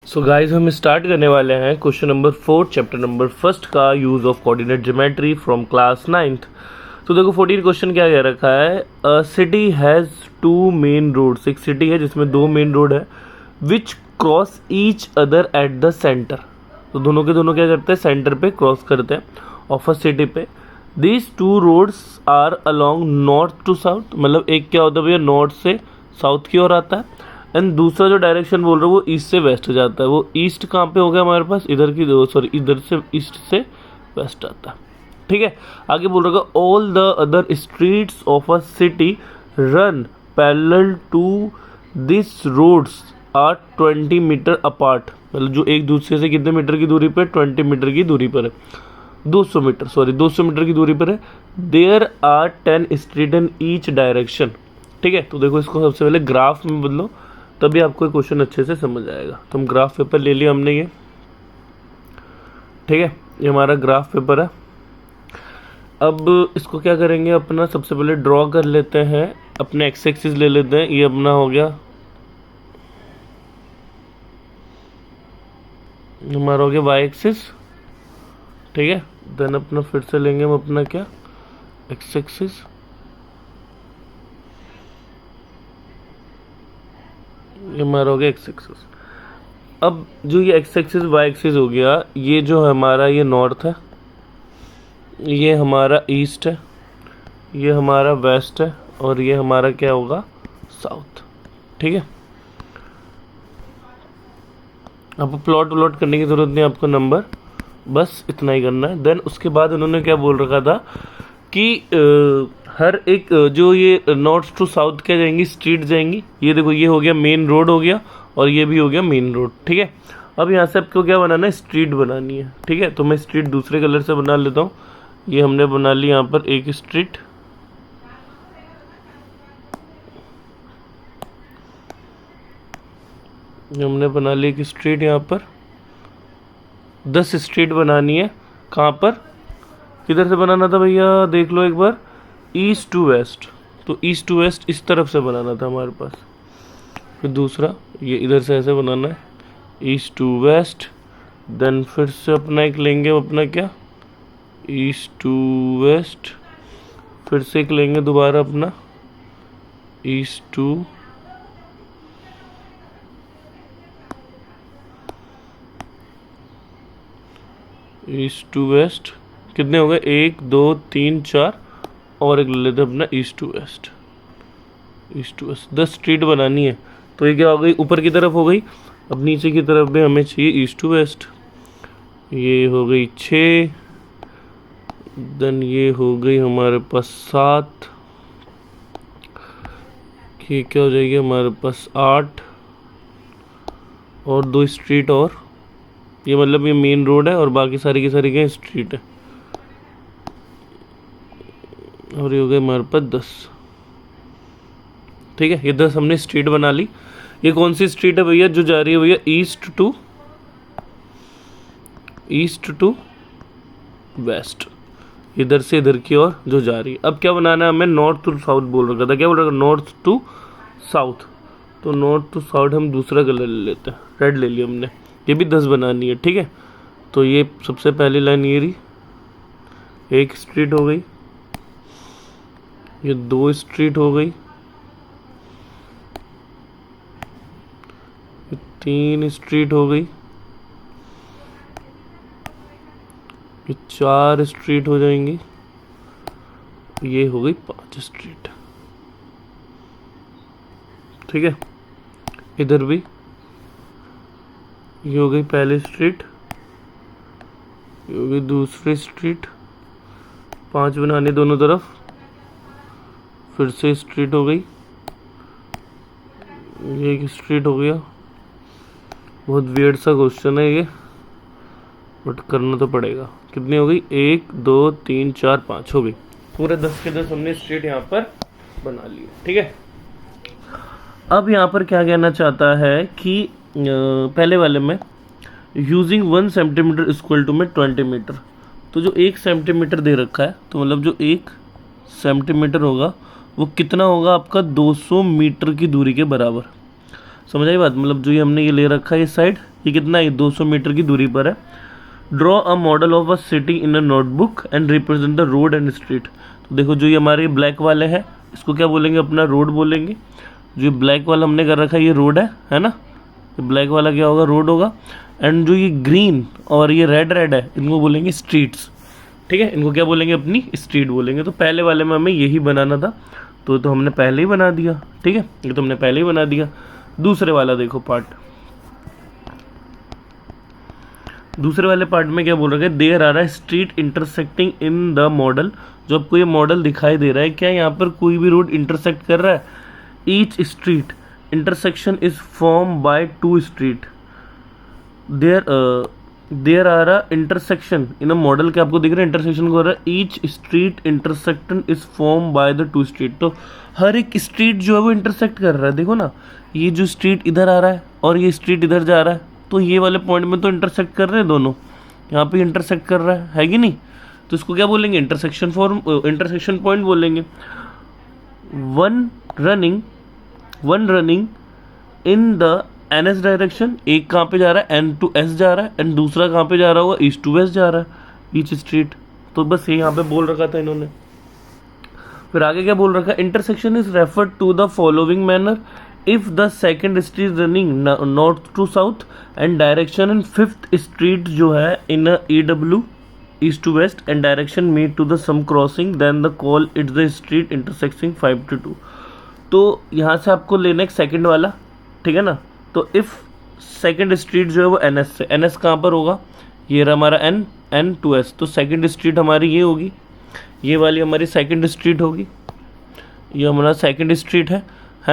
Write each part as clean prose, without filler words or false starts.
So guys हम start करने वाले हैं question number 4 chapter number first का use of coordinate geometry from class 9th। तो देखो 14 क्वेश्चन क्या कह रखा है, a city has two main roads. एक सिटी है जिसमें दो मेन रोड है which cross each other at the centre. तो दोनों के दोनों क्या करते हैं, सेंटर पे क्रॉस करते हैं ऑफ अ सिटी पे। These two roads are along north to south, मतलब एक क्या होता है भैया, नॉर्थ से साउथ की ओर आता है एंड दूसरा जो डायरेक्शन बोल रहे हो वो ईस्ट से वेस्ट जाता है। वो ईस्ट कहाँ पे हो गया हमारे पास, इधर की, सॉरी इधर से ईस्ट से वेस्ट आता है। ठीक है, आगे बोल रहा है all the other streets of a city run parallel to this roads are 20 metre apart. मतलब जो एक दूसरे से कितने मीटर की दूरी पर, 20 मीटर की दूरी पर है, 200 मीटर, सॉरी 200 मीटर की दूरी पर है। There are 10 street in each direction. ठीक है, तो देखो इसको सबसे पहले ग्राफ में बदलो तभी आपको क्वेश्चन अच्छे से समझ आएगा। तो हम ग्राफ पेपर ले लिया हमने ये, ठीक है, ये हमारा ग्राफ पेपर है। अब इसको क्या करेंगे, अपना सबसे पहले ड्रॉ कर लेते हैं, अपने एक्स एक्सिस ले लेते हैं, ये अपना हो गया, हमारा हो गया वाई एक्सिस। ठीक है, देन अपना फिर से लेंगे हम अपना क्या, एक्स एक्सिस, ये हमारा हो गया एक्स एक्सिस। अब जो ये एक्स एक्सिस वाई एक्सिस हो गया, ये जो हमारा ये नॉर्थ है, ये हमारा ईस्ट है, ये हमारा वेस्ट है और ये हमारा क्या होगा, साउथ। ठीक है, अब प्लॉट करने की ज़रूरत नहीं आपको, नंबर बस इतना ही करना है। देन उसके बाद उन्होंने क्या बोल रखा था कि हर एक जो ये नॉर्थ टू साउथ क्या जाएंगी, स्ट्रीट जाएंगी। ये देखो, ये हो गया मेन रोड हो गया और ये भी हो गया मेन रोड। ठीक है, अब यहाँ से आपको क्या बनाना है, स्ट्रीट बनानी है। ठीक है, तो मैं स्ट्रीट दूसरे कलर से बना लेता हूँ। ये हमने बना ली यहाँ पर एक स्ट्रीट, हमने बना ली एक स्ट्रीट, यहाँ पर 10 स्ट्रीट बनानी है। कहाँ पर, किधर से बनाना था भैया, देख लो एक बार, ईस्ट टू वेस्ट। तो ईस्ट टू वेस्ट इस तरफ से बनाना था हमारे पास। फिर दूसरा ये इधर से ऐसे बनाना है, ईस्ट टू वेस्ट। देन फिर से अपना एक लेंगे, अपना क्या, ईस्ट टू वेस्ट। फिर से एक लेंगे दोबारा अपना ईस्ट टू वेस्ट। कितने हो गए, 1 2 3 4, और एक ले लेते अपना ईस्ट टू वेस्ट। 10 स्ट्रीट बनानी है। तो ये क्या हो गई, ऊपर की तरफ हो गई। अब नीचे की तरफ भी हमें चाहिए ईस्ट टू वेस्ट। ये हो गई 6, देन ये हो गई हमारे पास 7, ये क्या हो जाएगी हमारे पास 8, और 2 स्ट्रीट, और ये मतलब ये मेन रोड है और बाकी सारी की सारी क्या स्ट्रीट है, और ये हो गए हमारे पास 10। ठीक है, ये 10 हमने स्ट्रीट बना ली। ये कौन सी स्ट्रीट है भैया, जो जा रही है भैया ईस्ट टू वेस्ट, इधर से इधर की ओर जो जा रही है। अब क्या बनाना है हमें, नॉर्थ टू साउथ बोल रखा था, क्या बोल रहा था, नॉर्थ टू साउथ। तो नॉर्थ टू साउथ हम दूसरा कलर ले लेते हैं, रेड ले लिया हमने। ये भी 10 बनानी है। ठीक है, तो ये सबसे पहली लाइन ये रही, एक स्ट्रीट हो गई, ये 2 स्ट्रीट हो गई, ये 3 स्ट्रीट हो गई, ये 4 स्ट्रीट हो जाएंगी, ये हो गई 5 स्ट्रीट। ठीक है, इधर भी ये हो गई पहली स्ट्रीट, ये हो गई दूसरी स्ट्रीट, 5 बनाने दोनों तरफ। फिर से स्ट्रीट हो गई, ये एक स्ट्रीट हो गया। बहुत वियर्ड सा क्वेश्चन है ये, बट करना तो पड़ेगा। कितनी हो गई, 1 2 3 4 5 हो गई। पूरे 10 के 10 हमने स्ट्रीट यहाँ पर बना लिए। ठीक है, अब यहाँ पर क्या कहना चाहता है कि पहले वाले में यूजिंग 1 सेंटीमीटर इक्वल टू में 20 मीटर। तो जो 1 सेंटीमीटर दे रखा है, तो मतलब जो 1 सेंटीमीटर होगा वो कितना होगा आपका, 200 मीटर की दूरी के बराबर। समझ आई बात, मतलब जो ये हमने ये ले रखा है इस साइड, ये कितना है, 200 मीटर की दूरी पर है। Draw a model of a city in a notebook and represent the road and street. तो देखो जो ये हमारे ब्लैक वाले हैं इसको क्या बोलेंगे, अपना रोड बोलेंगे। जो ब्लैक वाला हमने कर रखा है ये रोड है ना, ये ब्लैक वाला क्या होगा, रोड होगा। एंड जो ये ग्रीन और ये रेड रेड है इनको बोलेंगे स्ट्रीट्स, ठीक है, इनको क्या बोलेंगे, अपनी स्ट्रीट बोलेंगे। तो पहले वाले में हमें यही बनाना था तो हमने पहले ही बना दिया, ठीक है, ये तो हमने पहले ही बना दिया। दूसरे वाला देखो पार्ट, दूसरे वाले पार्ट में क्या बोल रहा है, there are a street intersecting in the model. जो आपको ये मॉडल दिखाई दे रहा है, क्या यहाँ पर कोई भी रोड इंटरसेक्ट कर रहा है? Each street intersection is form by two street. There are a intersection in a model, क्या आपको दिख रहा है इंटरसेक्शन को हो रहा है, each street intersection is form by the two street. तो हर एक स्ट्रीट जो है वो इंटरसेक्ट कर रहा है। देखो ना, ये जो स्ट्रीट इधर आ रहा है और ये स्ट्रीट इधर जा रहा है, तो ये वाले पॉइंट में तो इंटरसेक्ट कर रहे हैं दोनों, यहाँ पे इंटरसेक्ट कर रहा है कि नहीं? तो इसको क्या बोलेंगे, इंटरसेक्शन पॉइंट बोलेंगे। One running in the N S direction, एक कहाँ पे जा रहा है, एन टू एस जा रहा है, एंड दूसरा कहाँ पे जा रहा होगा, ईस्ट टू वेस्ट जा रहा है ईच स्ट्रीट। तो बस ये यहाँ पे बोल रखा था इन्होंने। फिर आगे क्या बोल रखा है, intersection is referred to the following manner if the second street is running north to south and direction and fifth street जो है in a EW east to west and direction meet to the some crossing then the call it's the street intersecting 5 to 2। तो यहाँ से आपको लेना एक second वाला, ठीक है ना। तो if सेकंड स्ट्रीट जो है वो NS से, NS कहाँ पर होगा, ये रहा हमारा N to S, तो सेकंड स्ट्रीट हमारी ये होगी, ये वाली हमारी सेकंड स्ट्रीट होगी, ये हमारा सेकंड स्ट्रीट है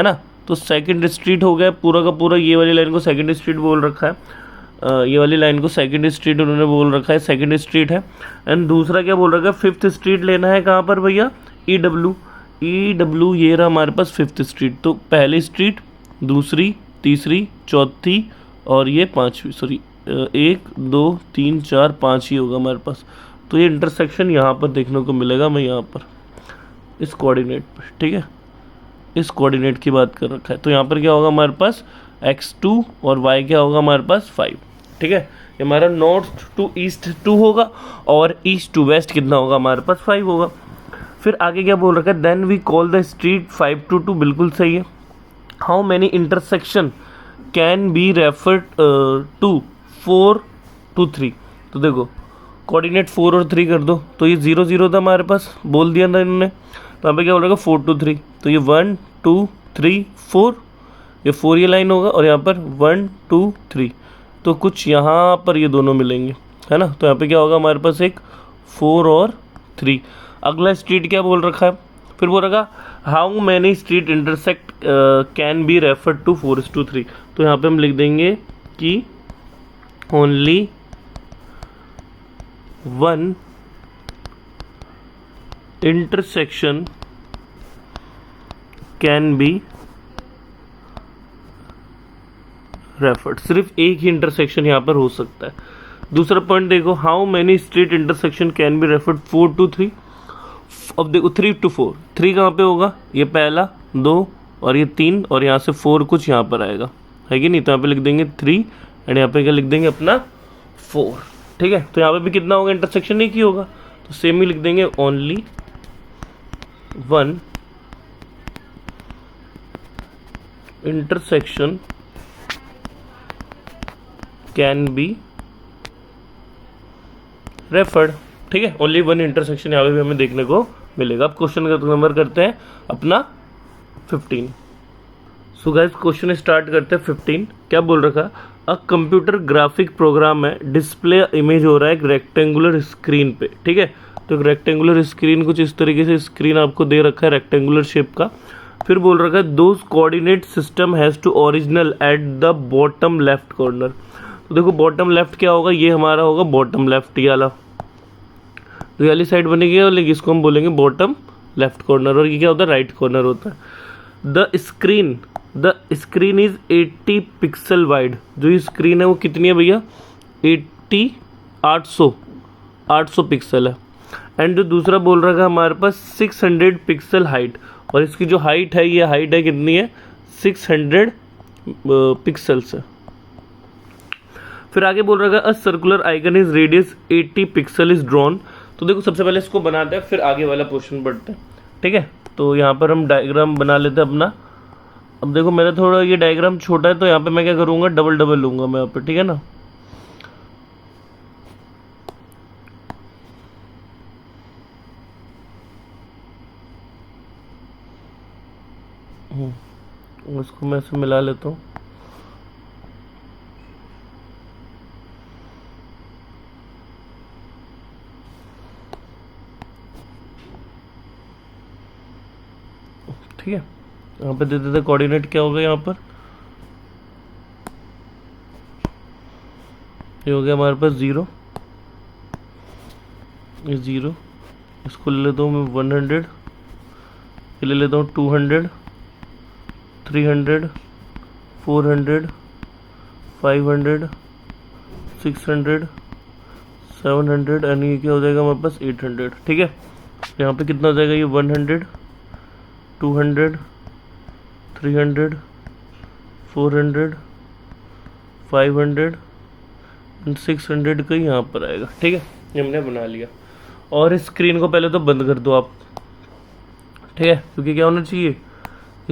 ना। तो सेकंड स्ट्रीट हो गया पूरा का पूरा, ये वाली लाइन को सेकंड स्ट्रीट बोल रखा है, ये वाली लाइन को सेकंड स्ट्रीट उन्होंने बोल रखा है, सेकंड स्ट्रीट है। एंड दूसरा क्या बोल रखा है, फिफ्थ स्ट्रीट लेना है कहाँ पर भैया, EW ये रहा हमारे पास फिफ्थ स्ट्रीट। तो पहली स्ट्रीट, दूसरी, तीसरी, चौथी और ये पाँचवीं, सॉरी 1 2 3 4 5 ही होगा हमारे पास। तो ये इंटरसेक्शन यहाँ पर देखने को मिलेगा, मैं यहाँ पर इस कोऑर्डिनेट पर, ठीक है, इस कोऑर्डिनेट की बात कर रखा है। तो यहाँ पर क्या होगा हमारे पास x2 और y क्या होगा हमारे पास 5, ठीक है। ये हमारा नॉर्थ टू ईस्ट 2 होगा और ईस्ट टू वेस्ट कितना होगा हमारे पास 5 होगा। फिर आगे क्या बोल रखा है, then we call the street 5 to 2, बिल्कुल सही है। How many intersection can be referred to 4 to 3। तो देखो कोऑर्डिनेट 4 और 3 कर दो, तो ये 0 0 था हमारे पास, बोल दिया था इन्होंने। तो यहाँ पे क्या बोल रहा है 4 to 3, तो ये 1 2 3 4, ये 4 ये लाइन होगा और यहाँ पर 1 2 3, तो कुछ यहाँ पर ये दोनों मिलेंगे, है ना। तो यहाँ पे क्या होगा हमारे पास एक 4 और 3। अगला स्ट्रीट क्या बोल रखा है, फिर बोल रखा how many street intersect can be referred to 4 to 3। तो यहाँ पे हम लिख देंगे कि only 1 intersection can be referred, सिर्फ एक ही इंटरसेक्शन यहाँ पर हो सकता है। दूसरा पॉइंट देखो, how many street intersection can be referred 4 to 3। अब देखो 3 to 4, 3 कहाँ पे होगा, ये पहला 2 और ये 3 और यहाँ से 4 कुछ यहाँ पर आएगा, है कि नहीं। तो यहाँ पे लिख देंगे 3 एंड यहाँ पे क्या लिख देंगे अपना 4, ठीक है। तो यहाँ पे भी कितना होगा, इंटरसेक्शन एक ही होगा, तो सेम ही लिख देंगे only 1 intersection can be referred, ठीक है। ओनली 1 इंटरसेक्शन यहाँ पे भी हमें देखने को मिलेगा। अब क्वेश्चन का नंबर करते हैं अपना 15। सो गाइस क्वेश्चन स्टार्ट करते हैं 15। क्या बोल रखा, अ कंप्यूटर ग्राफिक प्रोग्राम है, डिस्प्ले इमेज हो रहा है एक रेक्टेंगुलर स्क्रीन पे, ठीक है। तो एक रेक्टेंगुलर स्क्रीन कुछ इस तरीके से स्क्रीन आपको दे रखा है रेक्टेंगुलर शेप का। फिर बोल रखा है those coordinate system has to original at the bottom left corner. तो देखो बॉटम लेफ्ट क्या होगा, ये हमारा होगा बॉटम लेफ्ट, ये वाला तो ये वाली साइड बनेगी और इसको हम बोलेंगे बॉटम लेफ्ट कॉर्नर, और ये क्या होता है राइट कॉर्नर होता है। The screen is 80 pixel wide. जो ये स्क्रीन है वो कितनी है भैया, 800 पिक्सल है। एंड जो दूसरा बोल रहा है हमारे पास 600 पिक्सल हाइट, और इसकी जो हाइट है ये हाइट है कितनी है 600 पिक्सल्स है। फिर आगे बोल रखा है a circular icon is radius 80 pixel is drawn. तो देखो सबसे पहले इसको बनाते हैं, फिर आगे वाला क्वेश्चन पढ़ते हैं, ठीक है। तो यहाँ पर हम डायग्राम बना लेते हैं अपना। अब देखो मेरा थोड़ा ये डायग्राम छोटा है, तो यहाँ पे मैं क्या करूँगा, डबल डबल लूँगा मैं यहाँ पे, ठीक है ना। इसको मैं ऐसे मिला लेता हूँ। ठीक है, यहाँ पे दे देते कोऑर्डिनेट क्या होगा, यहाँ पर ये हो गया हमारे पास 0, ये 0, इसको ले लेता हूँ मैं 100, ये ले लेता हूँ 200, 300, 400, 500, 600, 700 एंड ये क्या हो जाएगा हमारे पास 800। ठीक है, यहाँ पे कितना हो जाएगा, ये 100, 200, 300, 400, 500 एंड 600 का यहाँ पर आएगा। ठीक है, ये हमने बना लिया। और इस स्क्रीन को पहले तो बंद कर दो आप, ठीक है, क्योंकि क्या होना चाहिए,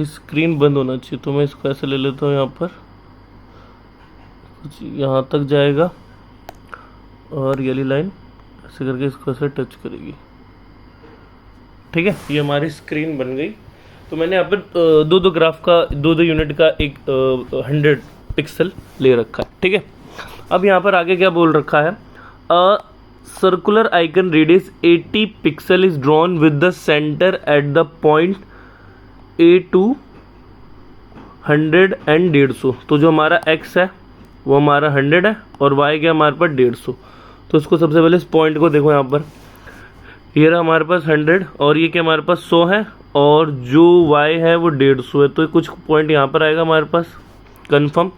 स्क्रीन बंद होना चाहिए। तो मैं इसको ऐसे ले लेता हूँ, यहाँ पर कुछ यहाँ तक जाएगा और ये लाइन ऐसे करके इसको ऐसे टच करेगी। ठीक है, ये हमारी स्क्रीन बन गई। तो मैंने यहाँ पर दो ग्राफ का, दो यूनिट का एक 100 पिक्सल ले रखा है। ठीक है, अब यहाँ पर आगे क्या बोल रखा है, a circular icon radius 80 pixel is drawn with the centre at the point A2 100 and 150। तो जो हमारा x है वो हमारा 100 है और y क्या हमारे पास 150। तो इसको सबसे पहले इस पॉइंट को देखो, यहाँ पर ये रहा हमारे पास 100 और ये क्या हमारे पास 100 है और जो y है वो 150 है। तो कुछ पॉइंट यहाँ पर आएगा हमारे पास, कंफर्म।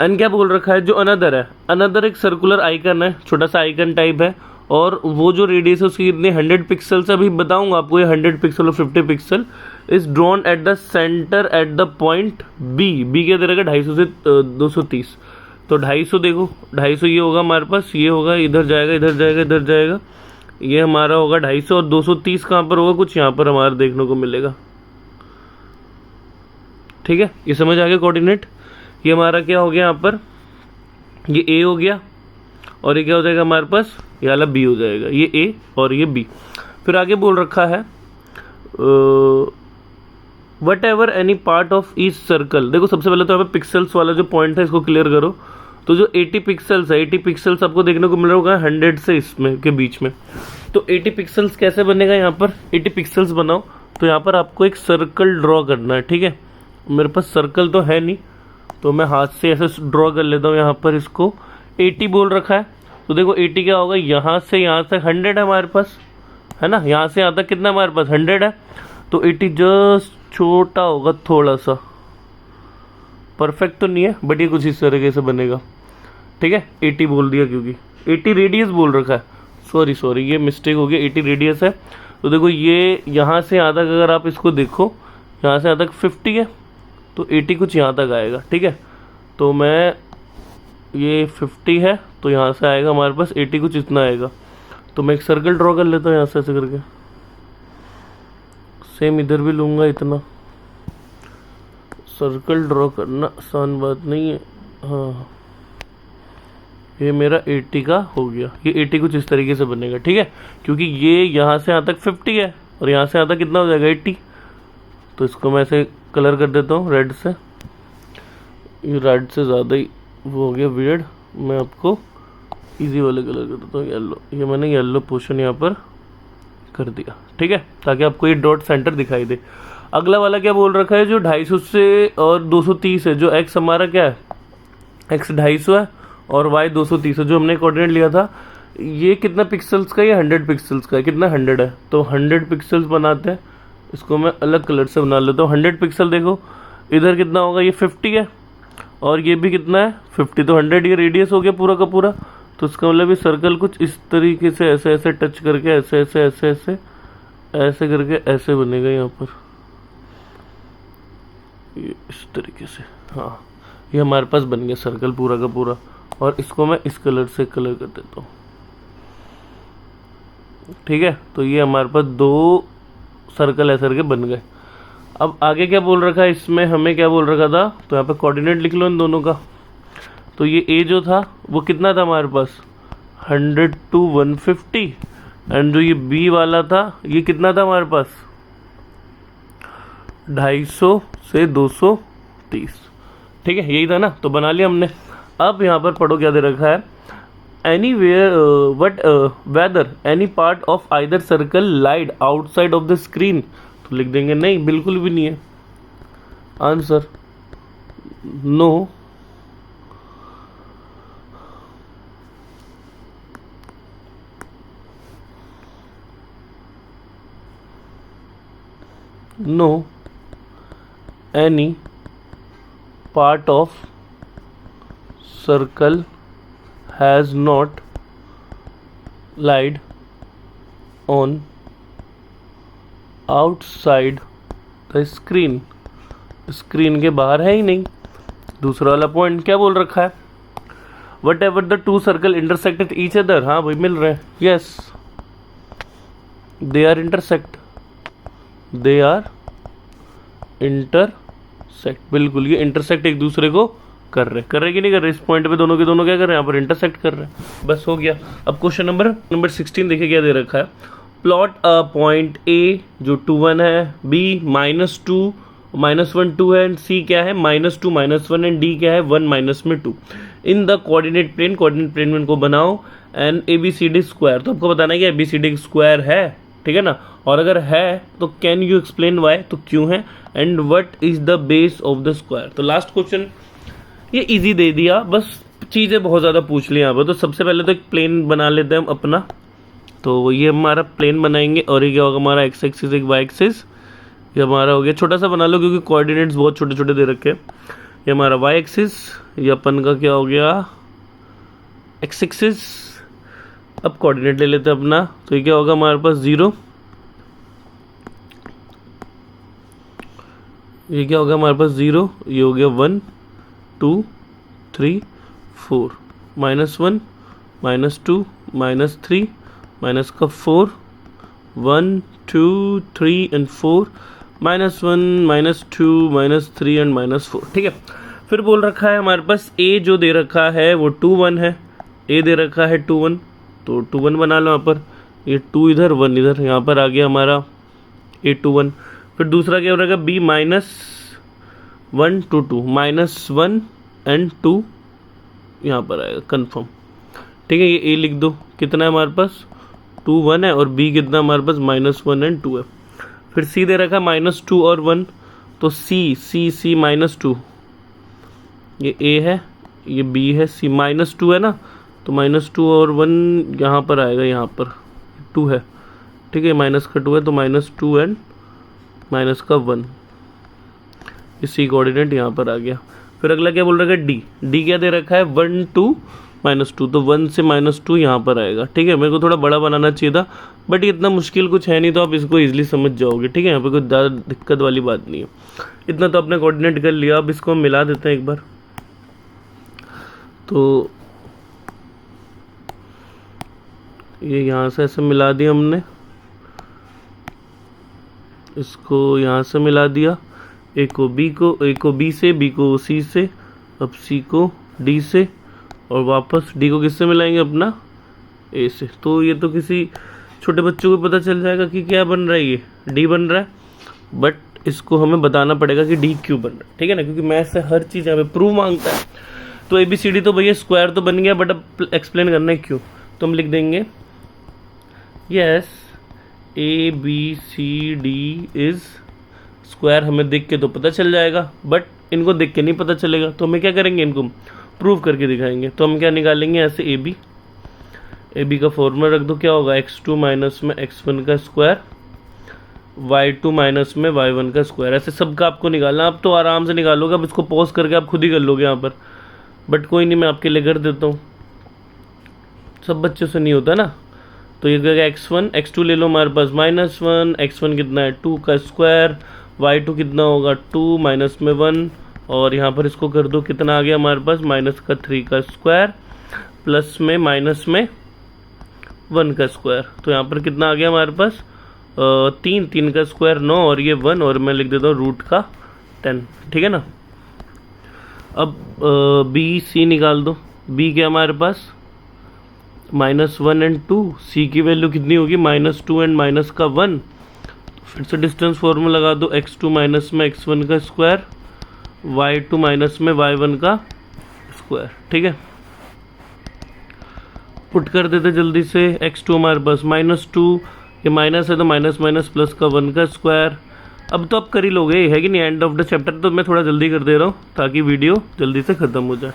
एंड क्या बोल रखा है, जो अनदर है, अनदर एक सर्कुलर आइकन है, छोटा सा आइकन टाइप है, और वो जो रेडियस है उसकी कितनी 100 पिक्सल, अभी बताऊंगा आपको, ये 100 पिक्सल और 50 pixel is drawn at the centre at the point B क्या दे रहेगा 250 से 230। तो 250 देखो, 250 ये होगा हमारे पास, ये होगा, इधर जाएगा, इधर जाएगा, इधर जाएगा, ये हमारा होगा 250 और 230 कहाँ पर होगा, कुछ यहाँ पर हमारा देखने को मिलेगा। ठीक है, ये समझ आ गया कोऑर्डिनेट। ये हमारा क्या हो गया, यहाँ पर ये ए हो गया और ये क्या हो जाएगा हमारे पास, ये वाला बी हो जाएगा, ये ए और ये बी। फिर आगे बोल रखा है what ever any part of each circle. देखो सबसे पहले तो हमें पिक्सल्स वाला जो पॉइंट था इसको क्लियर करो। तो जो 80 पिक्सल्स है, 80 पिक्सल्स आपको देखने को मिल रहा होगा 100 से इसमें के बीच में। तो 80 पिक्सल्स कैसे बनेगा, यहाँ पर 80 पिक्सल्स बनाओ तो यहाँ पर आपको एक सर्कल ड्रॉ करना है। ठीक है, मेरे पास सर्कल तो है नहीं, तो मैं हाथ से ऐसे ड्रॉ कर लेता हूँ। यहाँ पर इसको 80 बोल रखा है, तो देखो 80 क्या होगा, यहाँ से यहाँ तक 100 है हमारे पास, है ना, यहाँ से यहाँ तक कितना हमारे पास 100 है। तो 80 जस्ट छोटा होगा थोड़ा सा, परफेक्ट तो नहीं है बट ये कुछ इस तरीके से बनेगा। ठीक है, 80 बोल दिया क्योंकि 80 रेडियस बोल रखा है, सॉरी ये मिस्टेक हो गया, 80 रेडियस है। तो देखो ये यहाँ से यहाँ तक अगर आप इसको देखो, यहाँ से यहाँ तक 50 है, तो 80 कुछ यहाँ तक आएगा। ठीक है, तो मैं ये 50 है तो यहाँ से आएगा हमारे पास 80 कुछ इतना आएगा। तो मैं एक सर्कल ड्रॉ कर लेता हूँ यहाँ से ऐसे करके, सेम इधर भी लूँगा इतना। सर्कल ड्रॉ करना आसान बात नहीं है। हाँ, ये मेरा 80 का हो गया, ये 80 कुछ इस तरीके से बनेगा। ठीक है, क्योंकि ये यहाँ से यहाँ तक 50 है और यहाँ से यहाँ तक कितना हो जाएगा 80। तो इसको मैं ऐसे कलर कर देता हूँ रेड से, ये रेड से ज़्यादा ही वो हो गया वियर्ड, मैं आपको इजी वाले कलर कर देता हूँ येलो। ये मैंने येलो पोर्शन यहाँ पर कर दिया। ठीक है, ताकि आपको ये डॉट सेंटर दिखाई दे। अगला वाला क्या बोल रखा है, जो 250 से और 230 है, जो एक्स हमारा क्या है, एक्स 250 है और वाई 230 है, जो हमने कोऑर्डिनेट लिया था। ये कितना पिक्सल्स का, ये 100 पिक्सल्स का है, कितना 100 है, तो 100 पिक्सल्स बनाते हैं। इसको मैं अलग कलर से बना लेता हूँ। 100 पिक्सल देखो इधर कितना होगा, ये 50 है और ये भी कितना है 50, तो 100 ये रेडियस हो गया पूरा का पूरा। तो इसका मतलब ये सर्कल कुछ इस तरीके से ऐसे ऐसे टच करके ऐसे ऐसे ऐसे ऐसे ऐसे करके ऐसे बनेगा यहाँ पर, ये इस तरीके से। हाँ, ये हमारे पास बन गया सर्कल पूरा का पूरा, और इसको मैं इस कलर से कलर कर देता हूँ। ठीक है, तो ये हमारे पास 2 सर्कल ऐसे करके बन गए। अब आगे क्या बोल रखा है इसमें, हमें क्या बोल रखा था, तो यहाँ पे कोऑर्डिनेट लिख लो इन दोनों का। तो ये ए जो था वो कितना था हमारे पास, 100 to 150, एंड जो ये बी वाला था ये कितना था हमारे पास, 250 से 230। ठीक है, यही था ना, तो बना लिया हमने। अब यहाँ पर पढ़ो क्या दे रखा है, anywhere whether any part of either circle lied outside of the screen, तो लिख देंगे नहीं, बिल्कुल भी नहीं है। Answer no, no any part of circle has not lied on outside the screen, screen के बाहर है ही नहीं। दूसरा वाला पॉइंट क्या बोल रखा है, whatever the 2 circle intersect at each other, हाँ भाई मिल रहे हैं, yes they are intersect, they are intersect, बिल्कुल ये इंटरसेक्ट एक दूसरे को कर रहे कि नहीं कर रहे, इस पॉइंट पे दोनों के दोनों क्या कर रहे हैं, यहाँ पर इंटरसेक्ट कर रहे हैं। बस हो गया। अब क्वेश्चन नंबर 16 देखिए क्या दे रखा है, प्लॉट अ पॉइंट ए जो 2 1 है, बी -2 -1 2 है, एंड सी क्या है -2 -1, एंड डी क्या है 1 -2 इन द कोऑर्डिनेट प्लेन में इनको बनाओ, एंड ABCD स्क्वायर, तो आपको बताना है कि ABCD स्क्वायर है, ठीक है ना, और अगर है तो कैन यू एक्सप्लेन वाई, तो क्यों है, and what is the base of the square. तो लास्ट क्वेश्चन ये इजी दे दिया, बस चीज़ें बहुत ज़्यादा पूछ ली यहाँ पर। तो सबसे पहले तो एक प्लेन बना लेते हैं हम अपना, तो ये हमारा प्लेन बनाएंगे, और ये क्या होगा हमारा x एक्सिस एक y एक्सिस, ये हमारा हो गया, छोटा सा बना लो क्योंकि कोऑर्डिनेट्स बहुत छोटे छोटे दे रखे हैं। ये हमारा y एक्सिस, ये अपन का क्या हो गया x एक्सिस। अब कोऑर्डिनेट ले लेते हैं अपना, तो ये क्या होगा हमारे पास 0, ये क्या होगा हमारे पास 0, ये हो गया 1 2 3 4, -1 -2 -3 माइनस का 4 1 2 3 एंड 4 -1 -2 -3 एंड -4। ठीक है, फिर बोल रखा है हमारे पास a जो दे रखा है वो 2 1 है, a दे रखा है 2 1, तो 2 1 बना लो यहाँ पर, ये 2 इधर 1 इधर, यहाँ पर आ गया हमारा a 2 1। फिर दूसरा क्या हो रहेगा b -1 2 2 -1 एंड 2 यहाँ पर आएगा कन्फर्म। ठीक है, ये a लिख दो, कितना है हमारे पास 2 1 है, और b कितना हमारे पास -1 एंड 2 है। फिर c दे रखा -2 और 1, तो c -2, ये a है, ये b है, c -2 है ना, तो -2 और 1 यहाँ पर आएगा, यहाँ पर 2 है। ठीक है, माइनस का 2 है, तो -2 एंड माइनस का 1, इसी कोऑर्डिनेट यहाँ पर आ गया। फिर अगला क्या बोल रखा है d क्या दे रखा है 1 2 -2, तो 1 से -2 यहाँ पर आएगा। ठीक है, मेरे को थोड़ा बड़ा बनाना चाहिए था, बट ये इतना मुश्किल कुछ है नहीं, तो आप इसको इजीली समझ जाओगे। ठीक है, यहाँ पे कोई ज़्यादा दिक्कत वाली बात नहीं है, इतना तो आपने कोऑर्डिनेट कर लिया। अब इसको हम मिला देते हैं एक बार, तो ये यहाँ से ऐसे मिला दिया हमने, इसको यहाँ से मिला दिया, ए को बी से, बी को सी से, अब सी को डी से, और वापस डी को किससे मिलाएंगे अपना ए से। तो ये तो किसी छोटे बच्चों को पता चल जाएगा कि क्या बन रहा है, ये डी बन रहा है, बट इसको हमें बताना पड़ेगा कि डी क्यों बन रहा है। ठीक है ना, क्योंकि मैथ से हर चीज़ यहाँ पे प्रूव मांगता है। तो ABCD तो भैया स्क्वायर तो बन गया, बट अब एक्सप्लेन करना है क्यों, तो हम लिख देंगे यस ABCD इज स्क्वायर। हमें देख के तो पता चल जाएगा, बट इनको देख के नहीं पता चलेगा, तो हमें क्या करेंगे, इनको प्रूव करके दिखाएंगे। तो हम क्या निकालेंगे, ऐसे AB का फॉर्मूला रख दो, क्या होगा x2 माइनस में x1 का स्क्वायर, y2 माइनस में y1 का स्क्वायर। ऐसे सबका आपको निकालना, आप तो आराम से निकालोगे, अब इसको पॉज करके आप खुद ही कर लोगे यहाँ पर, बट कोई नहीं, मैं आपके लिए कर देता हूँ, सब बच्चों से नहीं होता ना। तो ये क्या x1 x2 ले लो हमारे पास -1, x1 कितना है 2 का स्क्वायर, y2 कितना होगा 2 माइनस में 1, और यहाँ पर इसको कर दो, कितना आ गया हमारे पास, माइनस का 3 का स्क्वायर प्लस में माइनस में 1 का स्क्वायर। तो यहाँ पर कितना आ गया हमारे पास, 3 का स्क्वायर 9 और ये 1, और मैं लिख देता हूँ रूट का 10। ठीक है ना। अब बी सी निकाल दो। बी क्या हमारे पास, -1 एंड 2। सी की वैल्यू कितनी होगी, -2 एंड माइनस का 1। फिर से डिस्टेंस फॉर्मूला लगा दो, x2 माइनस में x1 का स्क्वायर, y2 माइनस में y1 का स्क्वायर। ठीक है, पुट कर देते जल्दी से। x2 हमारे पास -2, ये माइनस है तो माइनस माइनस प्लस का 1 का स्क्वायर। अब तो आप कर ही लोगे, है कि नहीं, एंड ऑफ द चैप्टर। तो मैं थोड़ा जल्दी कर दे रहा हूँ ताकि वीडियो जल्दी से ख़त्म हो जाए।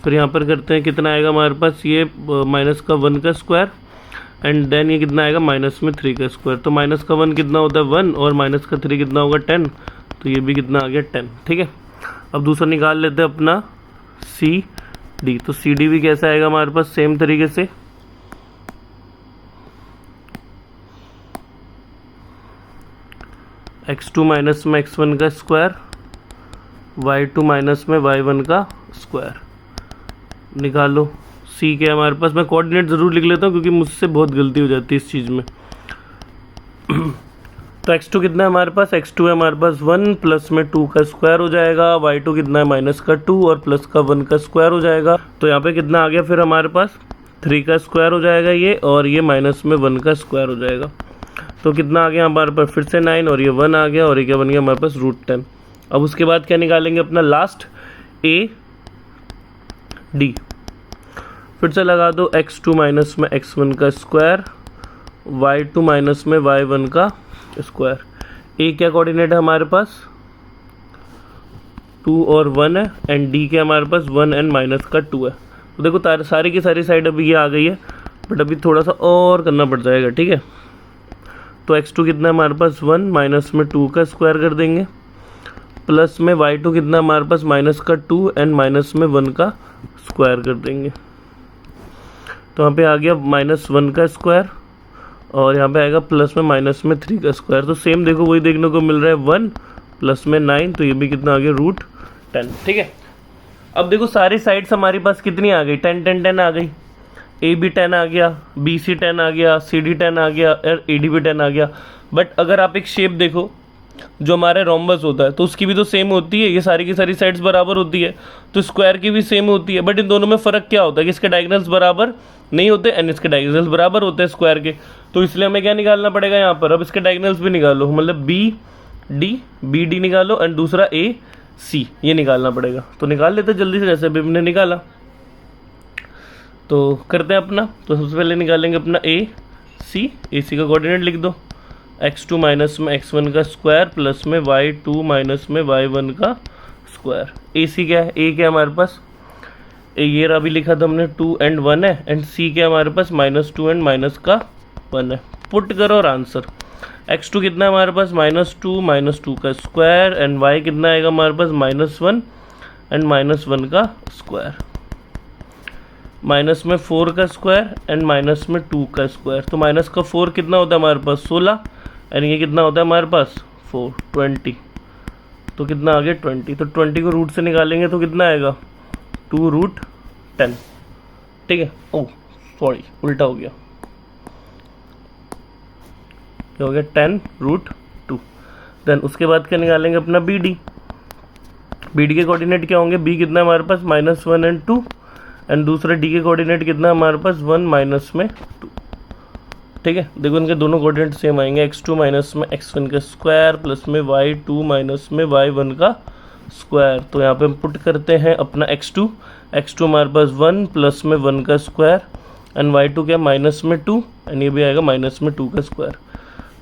फिर यहाँ पर करते हैं, कितना आएगा हमारे पास, ये माइनस का 1 का स्क्वायर एंड देन ये कितना आएगा, माइनस में 3 का स्क्वायर। तो माइनस का 1 कितना होता है, 1, और माइनस का 3 कितना होगा, 10। तो ये भी कितना आ गया, 10। ठीक है, अब दूसरा निकाल लेते हैं अपना सी डी। तो सी डी भी कैसा आएगा हमारे पास, सेम तरीके से x2 माइनस में x1 का स्क्वायर, y2 माइनस में y1 का स्क्वायर निकालो। c क्या है हमारे पास, मैं कोऑर्डिनेट ज़रूर लिख लेता हूँ क्योंकि मुझसे बहुत गलती हो जाती है इस चीज़ में। तो x2 कितना है हमारे पास, x2 है हमारे पास 1 प्लस में 2 का स्क्वायर हो जाएगा, y2 कितना है माइनस का 2 और प्लस का 1 का स्क्वायर हो जाएगा। तो यहाँ पे कितना आ गया फिर हमारे पास, 3 का स्क्वायर हो जाएगा ये, और ये माइनस में 1 का स्क्वायर हो जाएगा। तो कितना आ गया हमारे पास, फिर से 9 और ये 1 आ गया, और ये क्या बन गया हमारे पास, √10। अब उसके बाद क्या निकालेंगे अपना लास्ट, ए डी। फिर से लगा दो, x2 माइनस में x1 का स्क्वायर, y2 माइनस में y1 का स्क्वायर। ए क्या कोऑर्डिनेट है हमारे पास, 2 और 1 है, एंड डी क्या हमारे पास 1 एंड माइनस का 2 है। तो देखो सारी की सारी साइड अभी ये आ गई है, बट अभी थोड़ा सा और करना पड़ जाएगा। ठीक है, तो x2 कितना है हमारे पास, 1 माइनस में 2 का स्क्वायर कर देंगे, प्लस में y2 कितना हमारे पास, माइनस का 2 एंड माइनस में 1 का स्क्वायर कर देंगे। तो यहाँ पे आ गया -1 का स्क्वायर, और यहाँ पे आएगा प्लस में माइनस में 3 का स्क्वायर। तो सेम देखो वही देखने को मिल रहा है, 1 प्लस में 9, तो ये भी कितना आ गया, √10। ठीक है, अब देखो सारी साइड्स हमारी पास कितनी आ गई, 10 10 10 आ गई। ए बी 10 आ गया, बी सी 10 आ गया, सी डी 10 आ गया, और ए डी भी 10 आ गया। बट अगर आप एक शेप देखो जो हमारे रोम्बस होता है, तो उसकी भी तो सेम होती है, ये सारी की सारी साइड्स बराबर होती है, तो स्क्वायर की भी सेम होती है। बट इन दोनों में फ़र्क क्या होता है कि इसके डायगोनल्स बराबर नहीं होते एंड इसके डायगोनल्स बराबर होते हैं स्क्वायर के। तो इसलिए हमें क्या निकालना पड़ेगा यहाँ पर, अब इसके डायगोनल्स भी निकालो, मतलब बी डी निकालो एंड दूसरा ए सी, ये निकालना पड़ेगा। तो निकाल लेते जल्दी से, जैसे अभी हमने निकाला। तो करते हैं अपना, तो सबसे पहले निकालेंगे अपना ए सी का कोऑर्डिनेट लिख दो, x2 माइनस में x1 का स्क्वायर प्लस में y2 माइनस में y1 का स्क्वायर। ए सी क्या है, ए क्या है हमारे पास, ए ये अभी लिखा था हमने 2 एंड 1 है, एंड सी क्या है हमारे पास, -2 एंड माइनस का 1 है। पुट करो और आंसर, x2 कितना है हमारे पास, -2 का स्क्वायर, एंड y कितना आएगा हमारे पास, -1 एंड -1 का स्क्वायर, माइनस में 4 का स्क्वायर एंड माइनस में 2 का स्क्वायर। तो माइनस का 4 कितना होता है हमारे पास, 16, एंड ये कितना होता है हमारे पास 4, 20। तो कितना आ गया 20। तो 20 को रूट से निकालेंगे तो कितना आएगा, 2√10। ठीक है, ओह सॉरी उल्टा हो गया, क्या हो गया, 10√2। देन उसके बाद क्या निकालेंगे अपना बी डी के कोऑर्डिनेट क्या होंगे, बी कितना है हमारे पास, -1 एंड 2, एंड दूसरा डी के कोऑर्डिनेट कितना है हमारे पास, 1 माइनस में 2। ठीक है, देखो इनके दोनों कोऑर्डिनेट सेम आएंगे, x2 माइनस में x1 का स्क्वायर प्लस में y2 माइनस में y1 का स्क्वायर। तो यहाँ पे हम पुट करते हैं अपना x2 हमारे पास 1 प्लस में 1 का स्क्वायर, एंड y2 क्या माइनस में 2, एंड ये भी आएगा माइनस में 2 का स्क्वायर।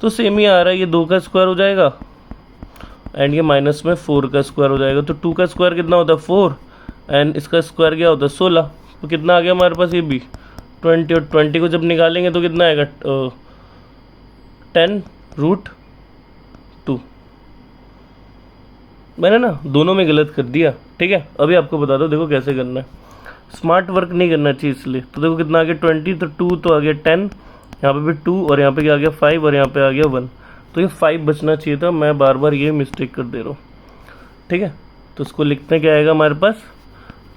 तो सेम ही आ रहा है, ये 2 का स्क्वायर हो जाएगा एंड ये माइनस में 4 का स्क्वायर हो जाएगा। तो 2 का स्क्वायर कितना होता है, 4, एंड इसका स्क्वायर क्या होता है, 16। तो कितना आ गया हमारे पास, ये भी 20, और 20 को जब निकालेंगे तो कितना आएगा, 10√2। मैंने ना दोनों में गलत कर दिया। ठीक है, अभी आपको बता दो देखो कैसे करना है, स्मार्ट वर्क नहीं करना चाहिए इसलिए। तो देखो कितना आ गया 20, तो 2 तो आ गया 10, यहाँ पे भी 2, और यहाँ पे क्या आ गया 5, और यहाँ पे आ गया 1। तो ये 5 बचना चाहिए था, मैं बार बार ये मिस्टेक कर दे रहा हूँ। ठीक है, तो उसको लिखते हैं क्या आएगा हमारे पास,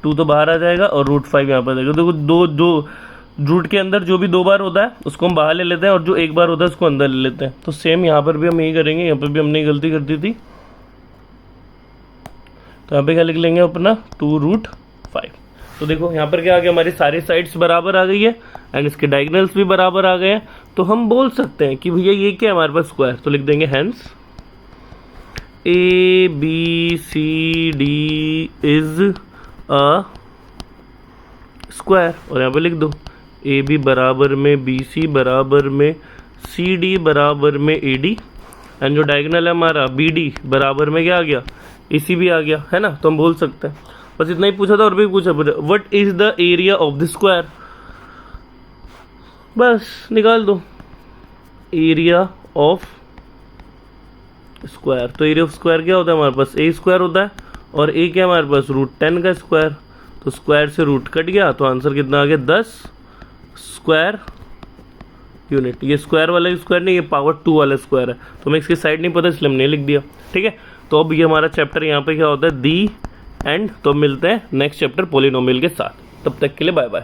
2 तो बाहर आ जाएगा और √5 यहाँ पर आ जाएगा। देखो दो रूट के अंदर जो भी 2 बार होता है उसको हम बाहर ले लेते हैं और जो 1 बार होता है उसको अंदर ले लेते हैं। तो सेम यहाँ पर भी हम यही करेंगे, यहाँ पर भी हमने गलती कर दी थी। तो यहाँ पे क्या लिख लेंगे अपना 2√5। तो देखो यहाँ पर क्या आ गया, हमारी सारी साइड्स बराबर आ गई है एंड इसके डायगोनल्स भी बराबर आ गए हैं। तो हम बोल सकते हैं कि भैया ये क्या है हमारे पास, स्क्वायर। तो लिख देंगे hence ABCD is a square. और यहाँ पे लिख दो AB बराबर में BC बराबर में CD बराबर में AD एंड जो डायगोनल है हमारा BD बराबर में क्या आ गया, AC भी आ गया, है ना। तो हम बोल सकते हैं, बस इतना ही पूछा था और भी पूछा, what is the area of the square. बस निकाल दो एरिया ऑफ स्क्वायर। तो एरिया ऑफ स्क्वायर क्या होता है हमारे पास, A स्क्वायर होता है और A क्या हमारे पास √10 का स्क्वायर। तो स्क्वायर से रूट कट गया तो आंसर कितना आ गया, 10 स्क्वायर यूनिट। ये स्क्वायर वाला स्क्वायर नहीं, ये पावर 2 वाला स्क्वायर है। तो हमें इसकी साइड नहीं पता इसलिए हमने लिख दिया, ठीक है। तो अब ये हमारा चैप्टर यहाँ पे क्या होता है, दी एंड। तो मिलते हैं नेक्स्ट चैप्टर पॉलिनोमियल के साथ, तब तक के लिए बाय बाय।